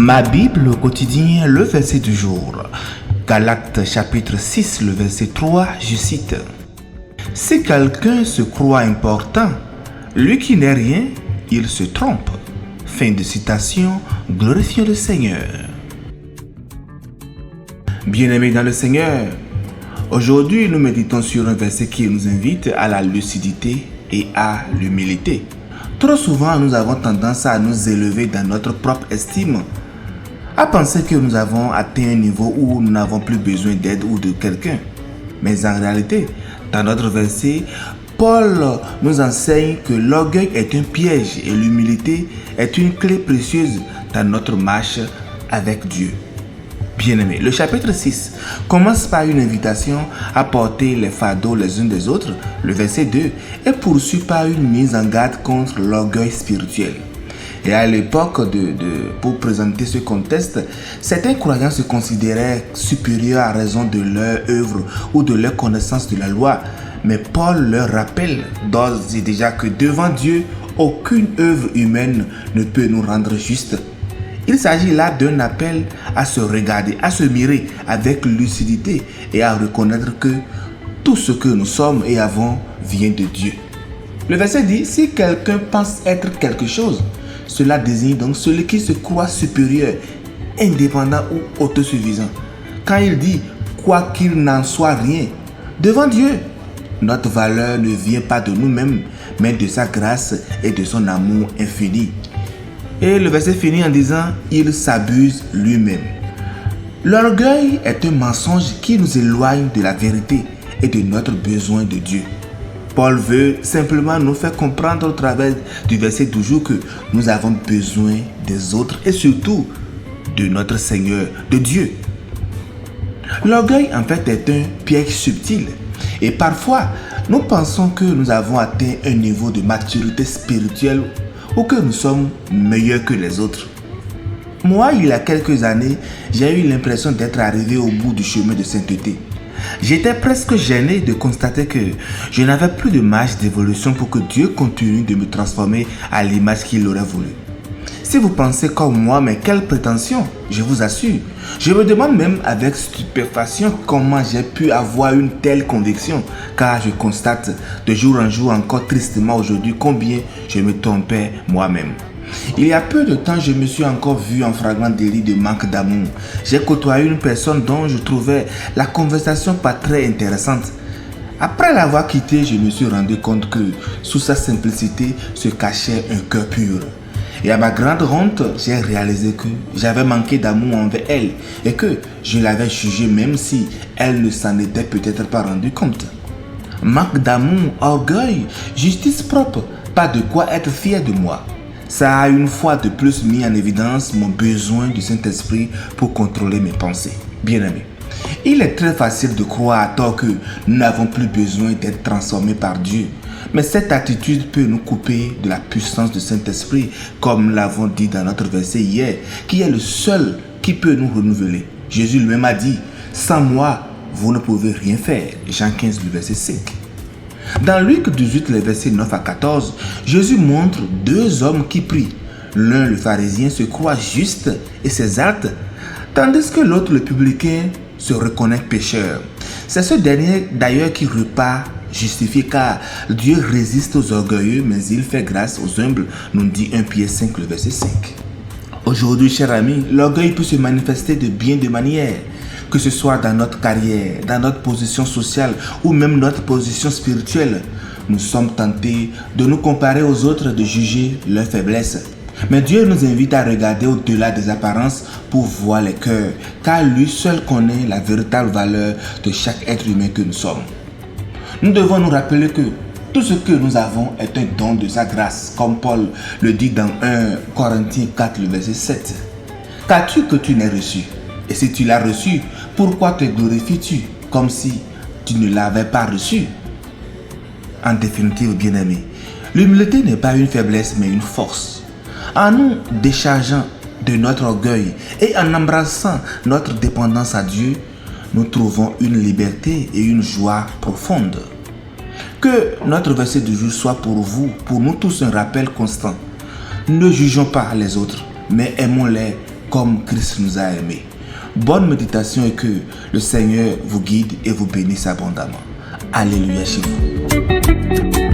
Ma Bible au quotidien, le verset du jour. Galates chapitre 6, le verset 3, je cite. Si quelqu'un se croit important, lui qui n'est rien, il se trompe. Fin de citation, glorifions le Seigneur. Bien-aimés dans le Seigneur, aujourd'hui nous méditons sur un verset qui nous invite à la lucidité et à l'humilité. Trop souvent, nous avons tendance à nous élever dans notre propre estime, à penser que nous avons atteint un niveau où nous n'avons plus besoin d'aide ou de quelqu'un. Mais en réalité, dans notre verset, Paul nous enseigne que l'orgueil est un piège et l'humilité est une clé précieuse dans notre marche avec Dieu. Bien-aimés, le chapitre 6 commence par une invitation à porter les fardeaux les uns des autres, le verset 2, et poursuit par une mise en garde contre l'orgueil spirituel. Et à l'époque, pour présenter ce contexte, certains croyants se considéraient supérieurs à raison de leur œuvre ou de leur connaissance de la loi. Mais Paul leur rappelle d'ores et déjà que devant Dieu, aucune œuvre humaine ne peut nous rendre justes. Il s'agit là d'un appel à se regarder, à se mirer avec lucidité et à reconnaître que tout ce que nous sommes et avons vient de Dieu. Le verset dit, si quelqu'un pense être quelque chose, cela désigne donc celui qui se croit supérieur, indépendant ou autosuffisant. Quand il dit, quoi qu'il n'en soit rien, devant Dieu, notre valeur ne vient pas de nous-mêmes, mais de sa grâce et de son amour infini. Et le verset finit en disant, il s'abuse lui-même. L'orgueil est un mensonge qui nous éloigne de la vérité et de notre besoin de Dieu. Paul veut simplement nous faire comprendre au travers du verset du jour que nous avons besoin des autres et surtout de notre Seigneur, de Dieu. L'orgueil en fait est un piège subtil et parfois nous pensons que nous avons atteint un niveau de maturité spirituelle ou que nous sommes meilleurs que les autres. Moi, il y a quelques années, j'ai eu l'impression d'être arrivé au bout du chemin de sainteté. J'étais presque gêné de constater que je n'avais plus de marge d'évolution pour que Dieu continue de me transformer à l'image qu'il aurait voulu. Si vous pensez comme moi, mais quelle prétention, je vous assure. Je me demande même avec stupéfaction comment j'ai pu avoir une telle conviction, car je constate de jour en jour encore tristement aujourd'hui combien je me trompais moi-même. Il y a peu de temps, je me suis encore vu en flagrant délit de manque d'amour. J'ai côtoyé une personne dont je trouvais la conversation pas très intéressante. Après l'avoir quitté, je me suis rendu compte que sous sa simplicité se cachait un cœur pur. Et à ma grande honte, j'ai réalisé que j'avais manqué d'amour envers elle et que je l'avais jugée même si elle ne s'en était peut-être pas rendue compte. Manque d'amour, orgueil, justice propre, pas de quoi être fier de moi. Ça a une fois de plus mis en évidence mon besoin du Saint-Esprit pour contrôler mes pensées. Bien-aimés, il est très facile de croire à tort que nous n'avons plus besoin d'être transformés par Dieu. Mais cette attitude peut nous couper de la puissance du Saint-Esprit, comme nous l'avons dit dans notre verset hier, qui est le seul qui peut nous renouveler. Jésus lui-même a dit, sans moi, vous ne pouvez rien faire. Jean 15, le verset 5. Dans Luc 18, les versets 9 à 14, Jésus montre deux hommes qui prient. L'un, le pharisien, se croit juste et s'exalte, tandis que l'autre, le publicain, se reconnaît pécheur. C'est ce dernier d'ailleurs qui repart justifié, car Dieu résiste aux orgueilleux, mais il fait grâce aux humbles, nous dit 1 Pierre 5, le verset 5. Aujourd'hui, chers amis, l'orgueil peut se manifester de bien des manières, que ce soit dans notre carrière, dans notre position sociale ou même notre position spirituelle. Nous sommes tentés de nous comparer aux autres, de juger leurs faiblesses. Mais Dieu nous invite à regarder au-delà des apparences pour voir les cœurs, car lui seul connaît la véritable valeur de chaque être humain que nous sommes. Nous devons nous rappeler que tout ce que nous avons est un don de sa grâce, comme Paul le dit dans 1 Corinthiens 4, le verset 7. Qu'as-tu que tu n'aies reçu? Et si tu l'as reçu, pourquoi te glorifies-tu comme si tu ne l'avais pas reçu? En définitive, bien-aimés, l'humilité n'est pas une faiblesse mais une force. En nous déchargeant de notre orgueil et en embrassant notre dépendance à Dieu, nous trouvons une liberté et une joie profonde. Que notre verset du jour soit pour vous, pour nous tous, un rappel constant. Ne jugeons pas les autres, mais aimons-les comme Christ nous a aimés. Bonne méditation et que le Seigneur vous guide et vous bénisse abondamment. Alléluia chez vous.